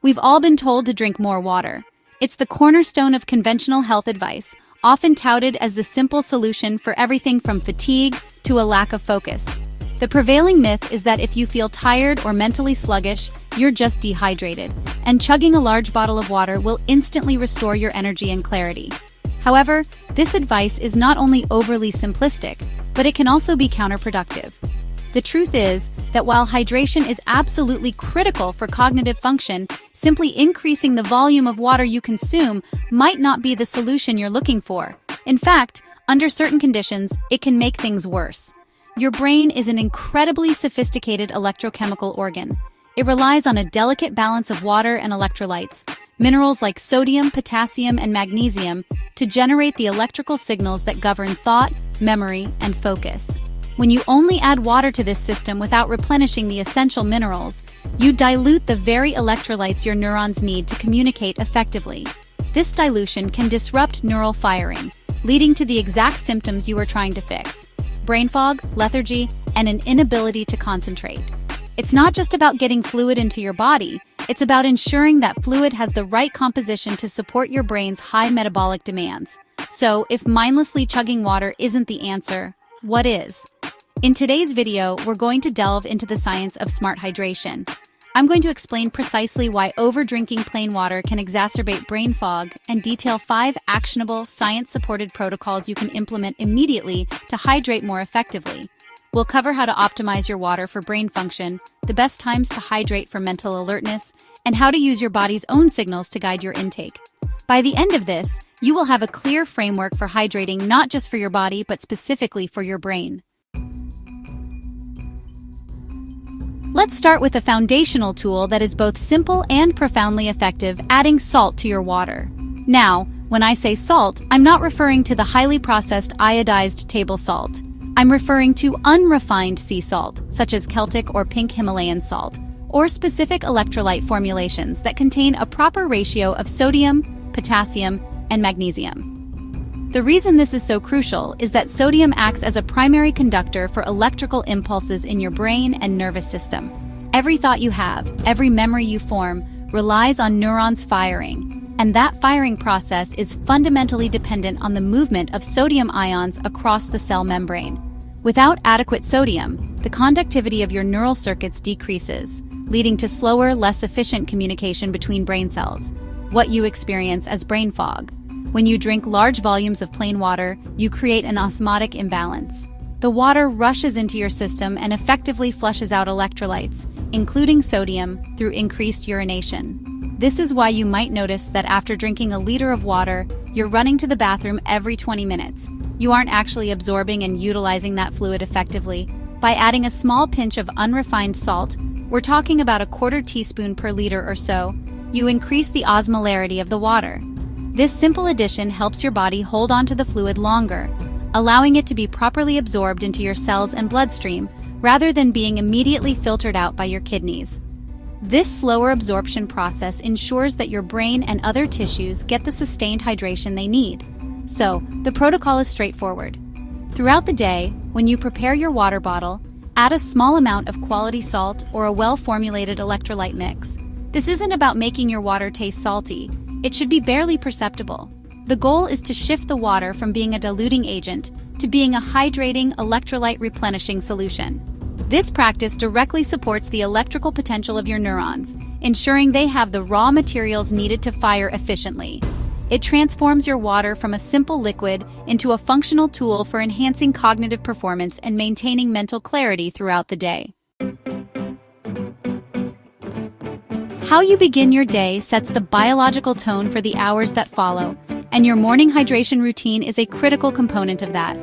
We've all been told to drink more water. It's the cornerstone of conventional health advice, often touted as the simple solution for everything from fatigue to a lack of focus. The prevailing myth is that if you feel tired or mentally sluggish, you're just dehydrated, and chugging a large bottle of water will instantly restore your energy and clarity. However, this advice is not only overly simplistic, but it can also be counterproductive. The truth is that while hydration is absolutely critical for cognitive function, simply increasing the volume of water you consume might not be the solution you're looking for. In fact, under certain conditions, it can make things worse. Your brain is an incredibly sophisticated electrochemical organ. It relies on a delicate balance of water and electrolytes, minerals like sodium, potassium, and magnesium, to generate the electrical signals that govern thought, memory, and focus. When you only add water to this system without replenishing the essential minerals, you dilute the very electrolytes your neurons need to communicate effectively. This dilution can disrupt neural firing, leading to the exact symptoms you are trying to fix: brain fog, lethargy, and an inability to concentrate. It's not just about getting fluid into your body, it's about ensuring that fluid has the right composition to support your brain's high metabolic demands. So, if mindlessly chugging water isn't the answer, what is? In today's video, we're going to delve into the science of smart hydration. I'm going to explain precisely why overdrinking plain water can exacerbate brain fog and detail 5 actionable, science-supported protocols you can implement immediately to hydrate more effectively. We'll cover how to optimize your water for brain function, the best times to hydrate for mental alertness, and how to use your body's own signals to guide your intake. By the end of this, you will have a clear framework for hydrating not just for your body, but specifically for your brain. Let's start with a foundational tool that is both simple and profoundly effective: adding salt to your water. Now, when I say salt, I'm not referring to the highly processed iodized table salt. I'm referring to unrefined sea salt, such as Celtic or pink Himalayan salt, or specific electrolyte formulations that contain a proper ratio of sodium, potassium, and magnesium. The reason this is so crucial is that sodium acts as a primary conductor for electrical impulses in your brain and nervous system. Every thought you have, every memory you form, relies on neurons firing, and that firing process is fundamentally dependent on the movement of sodium ions across the cell membrane. Without adequate sodium, the conductivity of your neural circuits decreases, leading to slower, less efficient communication between brain cells, what you experience as brain fog. When you drink large volumes of plain water, you create an osmotic imbalance. The water rushes into your system and effectively flushes out electrolytes, including sodium, through increased urination. This is why you might notice that after drinking a liter of water, you're running to the bathroom every 20 minutes. You aren't actually absorbing and utilizing that fluid effectively. By adding a small pinch of unrefined salt, we're talking about a quarter teaspoon per liter or so, you increase the osmolarity of the water. This simple addition helps your body hold onto the fluid longer, allowing it to be properly absorbed into your cells and bloodstream, rather than being immediately filtered out by your kidneys. This slower absorption process ensures that your brain and other tissues get the sustained hydration they need. So, the protocol is straightforward. Throughout the day, when you prepare your water bottle, add a small amount of quality salt or a well-formulated electrolyte mix. This isn't about making your water taste salty. It should be barely perceptible. The goal is to shift the water from being a diluting agent to being a hydrating, electrolyte replenishing solution. This practice directly supports the electrical potential of your neurons, ensuring they have the raw materials needed to fire efficiently. It transforms your water from a simple liquid into a functional tool for enhancing cognitive performance and maintaining mental clarity throughout the day. How you begin your day sets the biological tone for the hours that follow, and your morning hydration routine is a critical component of that.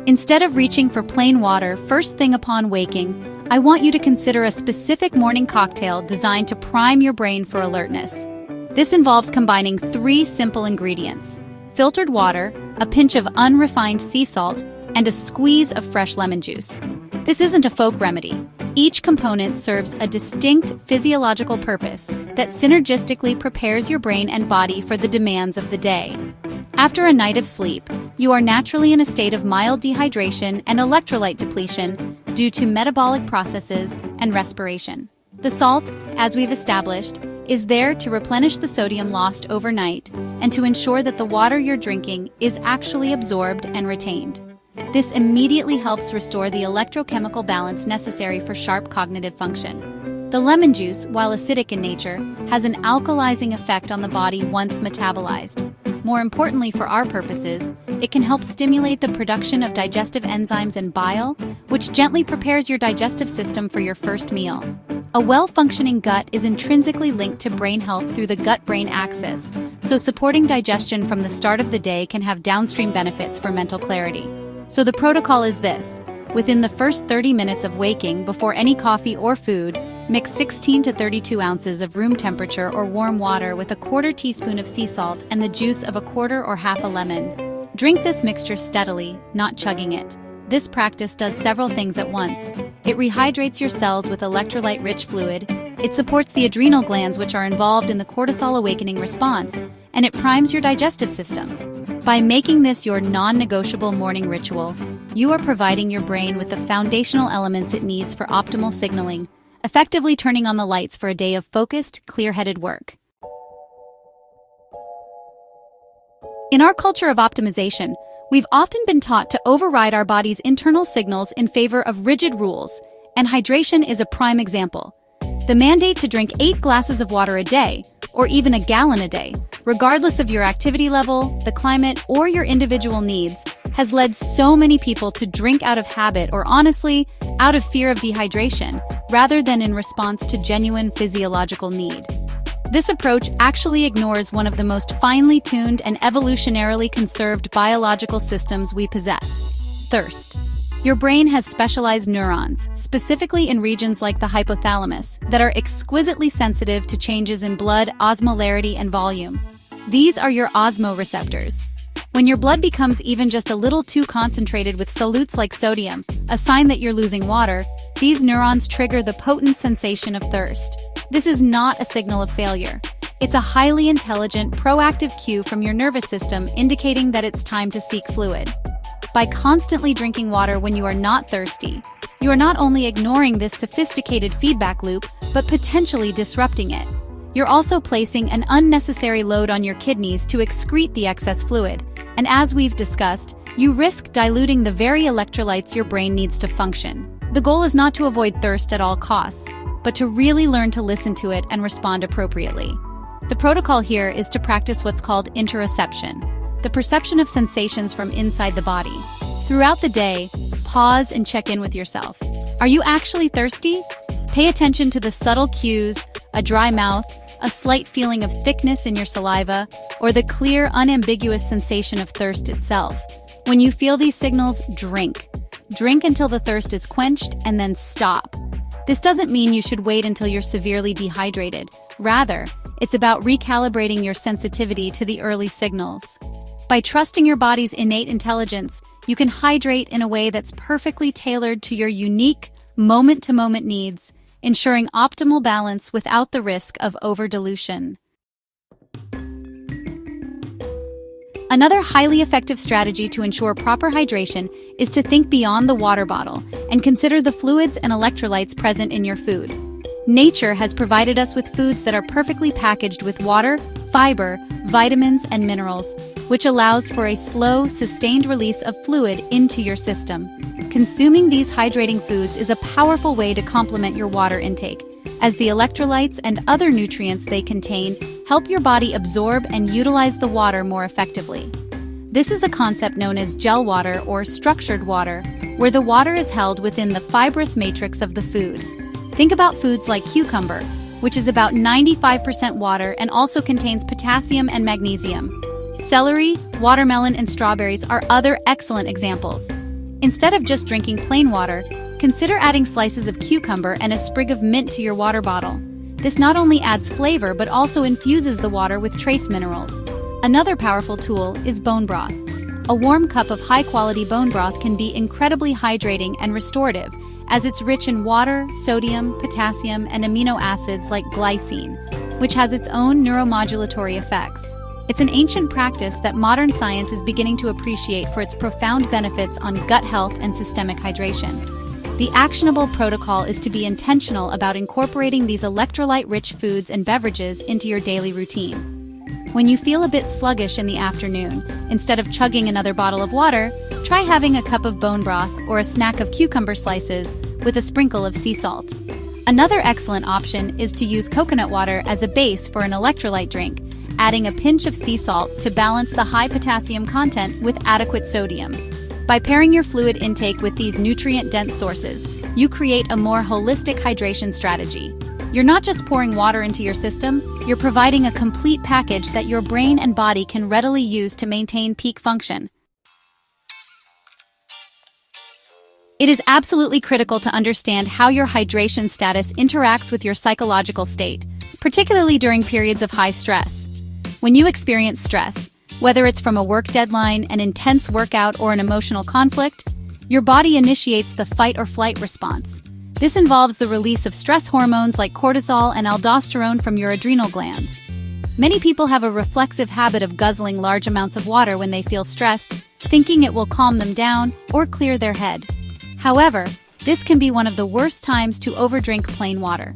Instead of reaching for plain water first thing upon waking, I want you to consider a specific morning cocktail designed to prime your brain for alertness. This involves combining 3 simple ingredients: filtered water, a pinch of unrefined sea salt, and a squeeze of fresh lemon juice. This isn't a folk remedy. Each component serves a distinct physiological purpose that synergistically prepares your brain and body for the demands of the day. After a night of sleep, you are naturally in a state of mild dehydration and electrolyte depletion due to metabolic processes and respiration. The salt, as we've established, is there to replenish the sodium lost overnight and to ensure that the water you're drinking is actually absorbed and retained. This immediately helps restore the electrochemical balance necessary for sharp cognitive function. The lemon juice, while acidic in nature, has an alkalizing effect on the body once metabolized. More importantly for our purposes, it can help stimulate the production of digestive enzymes and bile, which gently prepares your digestive system for your first meal. A well-functioning gut is intrinsically linked to brain health through the gut-brain axis, so supporting digestion from the start of the day can have downstream benefits for mental clarity. So the protocol is this. Within the first 30 minutes of waking, before any coffee or food, mix 16 to 32 ounces of room temperature or warm water with a quarter teaspoon of sea salt and the juice of a quarter or half a lemon. Drink this mixture steadily, not chugging it. This practice does several things at once. It rehydrates your cells with electrolyte-rich fluid, it supports the adrenal glands which are involved in the cortisol awakening response, and it primes your digestive system. By making this your non-negotiable morning ritual, you are providing your brain with the foundational elements it needs for optimal signaling, effectively turning on the lights for a day of focused, clear-headed work. In our culture of optimization, we've often been taught to override our body's internal signals in favor of rigid rules, and hydration is a prime example. The mandate to drink 8 glasses of water a day, or even a gallon a day, regardless of your activity level, the climate, or your individual needs, has led so many people to drink out of habit or honestly, out of fear of dehydration, rather than in response to genuine physiological need. This approach actually ignores one of the most finely tuned and evolutionarily conserved biological systems we possess: thirst. Your brain has specialized neurons, specifically in regions like the hypothalamus, that are exquisitely sensitive to changes in blood osmolarity and volume. These are your osmoreceptors. When your blood becomes even just a little too concentrated with solutes like sodium, a sign that you're losing water, these neurons trigger the potent sensation of thirst. This is not a signal of failure. It's a highly intelligent, proactive cue from your nervous system indicating that it's time to seek fluid. By constantly drinking water when you are not thirsty, you are not only ignoring this sophisticated feedback loop, but potentially disrupting it. You're also placing an unnecessary load on your kidneys to excrete the excess fluid, and as we've discussed, you risk diluting the very electrolytes your brain needs to function. The goal is not to avoid thirst at all costs, but to really learn to listen to it and respond appropriately. The protocol here is to practice what's called interoception, the perception of sensations from inside the body. Throughout the day, pause and check in with yourself. Are you actually thirsty? Pay attention to the subtle cues, a dry mouth, a slight feeling of thickness in your saliva, or the clear, unambiguous sensation of thirst itself. When you feel these signals, drink. Drink until the thirst is quenched and then stop. This doesn't mean you should wait until you're severely dehydrated. Rather, it's about recalibrating your sensitivity to the early signals. By trusting your body's innate intelligence, you can hydrate in a way that's perfectly tailored to your unique, moment-to-moment needs, ensuring optimal balance without the risk of over-dilution. Another highly effective strategy to ensure proper hydration is to think beyond the water bottle and consider the fluids and electrolytes present in your food. Nature has provided us with foods that are perfectly packaged with water, fiber, vitamins, and minerals, which allows for a slow, sustained release of fluid into your system. Consuming these hydrating foods is a powerful way to complement your water intake, as the electrolytes and other nutrients they contain help your body absorb and utilize the water more effectively. This is a concept known as gel water or structured water, where the water is held within the fibrous matrix of the food. Think about foods like cucumber, which is about 95% water and also contains potassium and magnesium. Celery, watermelon, and strawberries are other excellent examples. Instead of just drinking plain water, consider adding slices of cucumber and a sprig of mint to your water bottle. This not only adds flavor but also infuses the water with trace minerals. Another powerful tool is bone broth. A warm cup of high-quality bone broth can be incredibly hydrating and restorative, as it's rich in water, sodium, potassium, and amino acids like glycine, which has its own neuromodulatory effects. It's an ancient practice that modern science is beginning to appreciate for its profound benefits on gut health and systemic hydration. The actionable protocol is to be intentional about incorporating these electrolyte-rich foods and beverages into your daily routine. When you feel a bit sluggish in the afternoon, instead of chugging another bottle of water, try having a cup of bone broth or a snack of cucumber slices with a sprinkle of sea salt. Another excellent option is to use coconut water as a base for an electrolyte drink, adding a pinch of sea salt to balance the high potassium content with adequate sodium. By pairing your fluid intake with these nutrient-dense sources, you create a more holistic hydration strategy. You're not just pouring water into your system, you're providing a complete package that your brain and body can readily use to maintain peak function. It is absolutely critical to understand how your hydration status interacts with your psychological state, particularly during periods of high stress. When you experience stress, whether it's from a work deadline, an intense workout, or an emotional conflict, your body initiates the fight or flight response. This involves the release of stress hormones like cortisol and aldosterone from your adrenal glands. Many people have a reflexive habit of guzzling large amounts of water when they feel stressed, thinking it will calm them down or clear their head. However, this can be one of the worst times to overdrink plain water.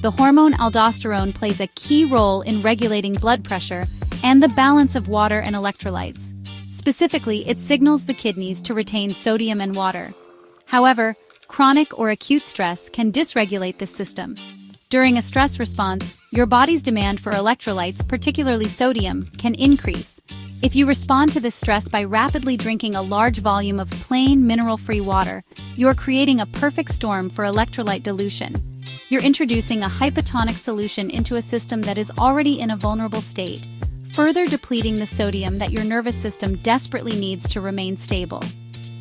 The hormone aldosterone plays a key role in regulating blood pressure and the balance of water and electrolytes. Specifically, it signals the kidneys to retain sodium and water. However, chronic or acute stress can dysregulate this system. During a stress response, your body's demand for electrolytes, particularly sodium, can increase. If you respond to this stress by rapidly drinking a large volume of plain, mineral-free water, you are creating a perfect storm for electrolyte dilution. You're introducing a hypotonic solution into a system that is already in a vulnerable state, further depleting the sodium that your nervous system desperately needs to remain stable.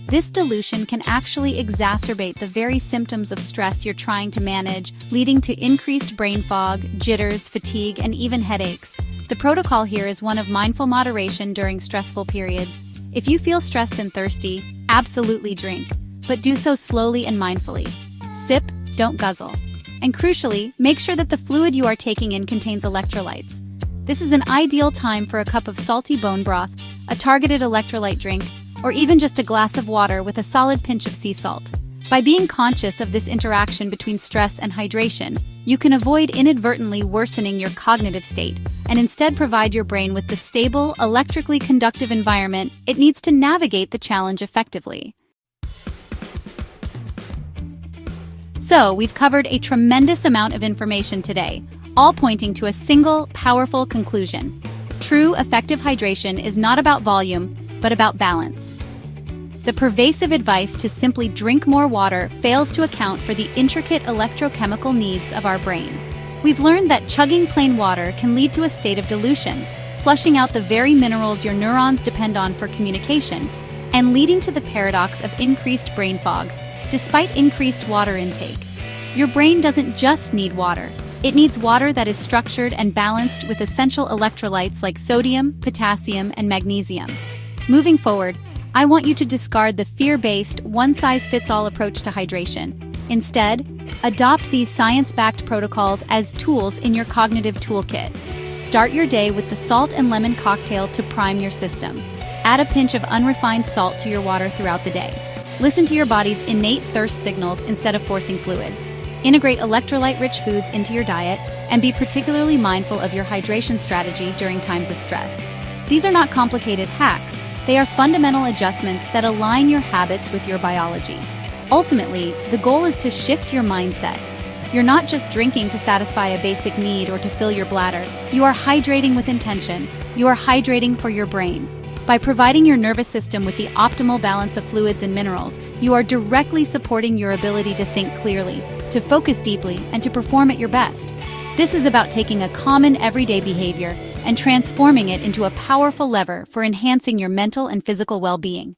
This dilution can actually exacerbate the very symptoms of stress you're trying to manage, leading to increased brain fog, jitters, fatigue, and even headaches. The protocol here is one of mindful moderation during stressful periods. If you feel stressed and thirsty, absolutely drink, but do so slowly and mindfully. Sip, don't guzzle. And crucially, make sure that the fluid you are taking in contains electrolytes. This is an ideal time for a cup of salty bone broth, a targeted electrolyte drink, or even just a glass of water with a solid pinch of sea salt. By being conscious of this interaction between stress and hydration, you can avoid inadvertently worsening your cognitive state and instead provide your brain with the stable, electrically conductive environment it needs to navigate the challenge effectively. So, we've covered a tremendous amount of information today, all pointing to a single, powerful conclusion. True, effective hydration is not about volume, but about balance. The pervasive advice to simply drink more water fails to account for the intricate electrochemical needs of our brain. We've learned that chugging plain water can lead to a state of dilution, flushing out the very minerals your neurons depend on for communication, and leading to the paradox of increased brain fog, despite increased water intake. Your brain doesn't just need water. It needs water that is structured and balanced with essential electrolytes like sodium, potassium, and magnesium. Moving forward, I want you to discard the fear-based, one-size-fits-all approach to hydration. Instead, adopt these science-backed protocols as tools in your cognitive toolkit. Start your day with the salt and lemon cocktail to prime your system. Add a pinch of unrefined salt to your water throughout the day. Listen to your body's innate thirst signals instead of forcing fluids. Integrate electrolyte-rich foods into your diet, and be particularly mindful of your hydration strategy during times of stress. These are not complicated hacks. They are fundamental adjustments that align your habits with your biology. Ultimately, the goal is to shift your mindset. You're not just drinking to satisfy a basic need or to fill your bladder. You are hydrating with intention. You are hydrating for your brain. By providing your nervous system with the optimal balance of fluids and minerals, you are directly supporting your ability to think clearly, to focus deeply, and to perform at your best. This is about taking a common everyday behavior and transforming it into a powerful lever for enhancing your mental and physical well-being.